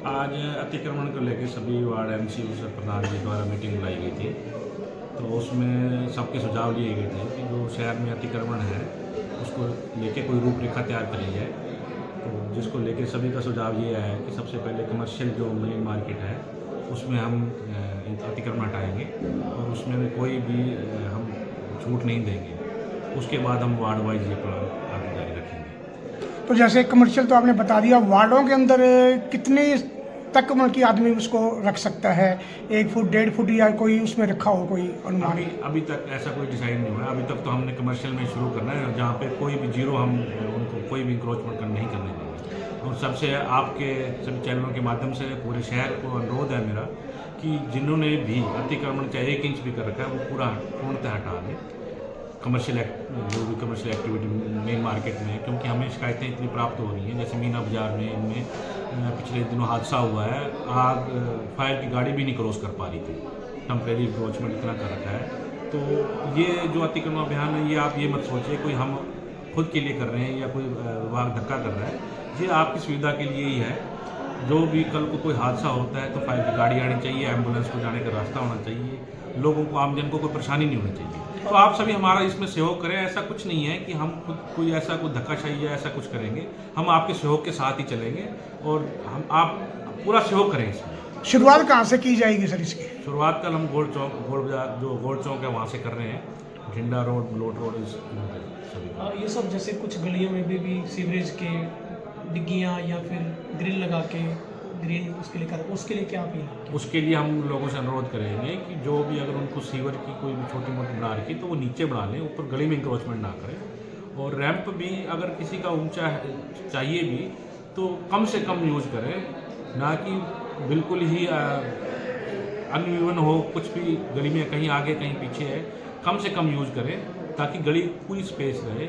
आज अतिक्रमण को लेकर सभी वार्ड एमसी प्रधान जी द्वारा मीटिंग बुलाई गई थी। तो उसमें सबके सुझाव लिए गए थे कि जो शहर में अतिक्रमण है उसको लेके कोई रूपरेखा तैयार करी जाए। तो जिसको लेके सभी का सुझाव ये है कि सबसे पहले कमर्शियल जो मेन मार्केट है उसमें हम अतिक्रमण हटाएंगे और उसमें भी कोई भी हम छूट नहीं देंगे। उसके बाद हम वार्ड वाइज ये प्लान आगे जारी रखेंगे। तो जैसे कमर्शियल तो आपने बता दिया, वार्डों के अंदर कितने तक मतलब कि आदमी उसको रख सकता है? 1 फुट 1.5 फुट या कोई उसमें रखा हो कोई अनुमान? अभी तक ऐसा कोई डिसाइड नहीं हुआ। अभी तक तो हमने कमर्शियल में शुरू करना है जहाँ पे कोई भी जीरो हम उनको कोई भी इंक्रोचमेंट नहीं करने देंगे। और सबसे आपके सभी चैनलों के माध्यम से पूरे शहर को अनुरोध है मेरा कि जिन्होंने भी अतिक्रमण चाहे 1 इंच भी कर रखा है वो पूरा पूर्णतः हटा दें कमर्शियल जो भी कमर्शियल एक्टिविटी मेन मार्केट में, क्योंकि हमें शिकायतें इतनी प्राप्त हो रही हैं। जैसे मीना बाज़ार में इनमें पिछले दिनों हादसा हुआ है, आग फायर की गाड़ी भी नहीं क्रॉस कर पा रही थी, टेम्परेरी इंक्रोचमेंट इतना कर रखा है। तो ये जो अतिक्रमण अभियान है ये आप ये मत सोचिए कोई हम खुद के लिए कर रहे हैं या कोई विभाग धक्का कर रहा है, ये आपकी सुविधा के लिए ही है। जो भी कल को कोई हादसा होता है तो फायर की गाड़ी आनी चाहिए, एम्बुलेंस को जाने का रास्ता होना चाहिए, लोगों को आमजन को कोई परेशानी नहीं होनी चाहिए। तो आप सभी हमारा इसमें सहयोग करें। ऐसा कुछ नहीं है कि हम खुद कोई ऐसा कोई धक्काशाही या ऐसा कुछ करेंगे। हम आपके सहयोग के साथ ही चलेंगे और हम आप पूरा सहयोग करें इसमें। शुरुआत कहाँ से की जाएगी सर इसकी? शुरुआत कल हम गोल्ड बाजार जो गोल्ड चौक है वहाँ से कर रहे हैं। झिंडा रोड, लोट रोड, सभी ये सब जैसे कुछ गलियों में भी सीवरेज के डिग्गियाँ या फिर ग्रिल लगा के ग्रीन उसके लिए कर, उसके लिए क्या अपील है? उसके लिए हम लोगों से अनुरोध करेंगे कि जो भी अगर उनको सीवर की कोई भी छोटी मोटी बना रखी तो वो नीचे बना लें, ऊपर गली में इंक्रोचमेंट ना करें। और रैंप भी अगर किसी का ऊंचा चाहिए भी तो कम से कम यूज़ करें, ना कि बिल्कुल ही अनइवन हो, कुछ भी गली में कहीं आगे कहीं पीछे है, कम से कम यूज़ करें ताकि गली पूरी स्पेस रहे।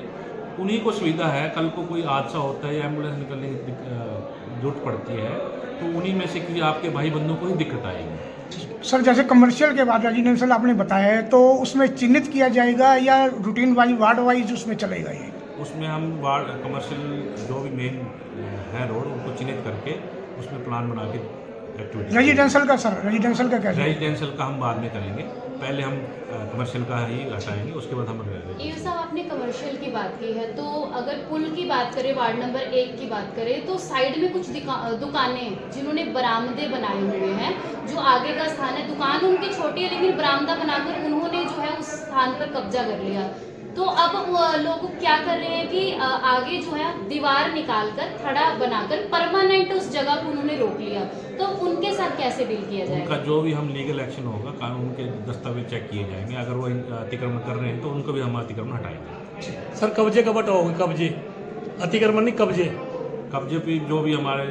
उन्हीं को सुविधा है, कल को कोई हादसा होता है या एम्बुलेंस निकलने की जरूरत पड़ती है तो उन्हीं में से किसी आपके भाई बंधुओं को ही दिक्कत आएगी। सर जैसे कमर्शियल के बाद रेजिडेंशियल आपने बताया है, तो उसमें चिन्हित किया जाएगा या रूटीन वाइज वार्ड वाइज उसमें चलेगा ये? उसमें हम वार्ड कमर्शियल जो भी मेन है रोड उनको चिन्हित करके उसमें प्लान बना के एक्टिविटी। रेजिडेंशियल का सर, रेजिडेंशियल का कैसे? रेजिडेंशियल का हम बाद में करेंगे, पहले हम कमर्शियल का ही हटाएंगे, उसके बाद हम ये साहब आपने कमर्शियल की बात की है, तो अगर पुल की बात करें, वार्ड नंबर 1 की बात करें, तो साइड में कुछ दुकानें जिन्होंने बरामदे बनाए हुए हैं, जो आगे का स्थान है, दुकान उनकी छोटी है लेकिन बरामदा बनाकर उन्होंने जो है उस स्थान पर कब्जा कर लिया। तो अब लोग क्या कर रहे हैं कि आगे जो है दीवार निकालकर खड़ा बनाकर परमानेंट उस जगह को उन्होंने रोक लिया। तो उनके साथ कैसे डील किया जाएगा? उनका जो भी हम लीगल एक्शन होगा, कानून के दस्तावेज चेक किए जाएंगे। अगर वो अतिक्रमण कर रहे हैं तो उनको भी हम अतिक्रमण हटाएंगे। सर कब्जे कब हटाओगे? कब्जे, अतिक्रमण नहीं कब्जे। कब्जे पे जो भी हमारे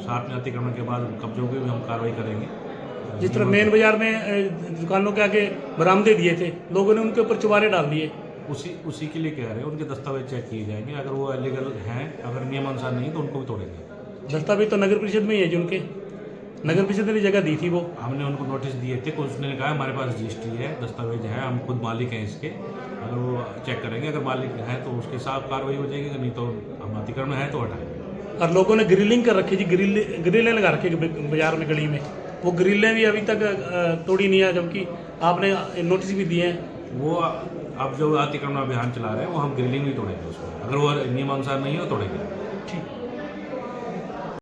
साथ में अतिक्रमण के बाद कब्जों की भी हम कार्रवाई करेंगे। जिस तरह मेन बाजार में दुकानों के आगे बरामदे दिए थे, लोगों ने उनके ऊपर चुबारे डाल दिए। उसी के लिए कह रहे हैं, उनके दस्तावेज चेक किए जाएंगे। अगर वो इलीगल हैं, अगर नियमानुसार नहीं तो उनको भी तोड़ेंगे। दस्तावेज तो नगर परिषद में ही है, जो उनके नगर परिषद ने जगह दी थी वो हमने उनको नोटिस दिए थे, कुछ उसने कहा हमारे पास रजिस्ट्री है, दस्तावेज है, हम खुद मालिक हैं इसके। अगर वो चेक करेंगे, अगर मालिक है तो उसके साथ कार्रवाई हो जाएगी, नहीं तो हम अतिक्रमण है तो हटाएंगे। और लोगों ने ग्रिलिंग कर रखी थी, ग्रिलें लगा रखी बाजार में, गली में। वो ग्रिलें भी अभी तक तोड़ी नहीं है, जबकि आपने नोटिस भी दिए हैं। वो अब जो अतिक्रमण अभियान चला रहे हैं वो हम ग्रिलिंग भी तोड़ेंगे उसमें, अगर वो नियमानुसार नहीं हो तोड़ेंगे।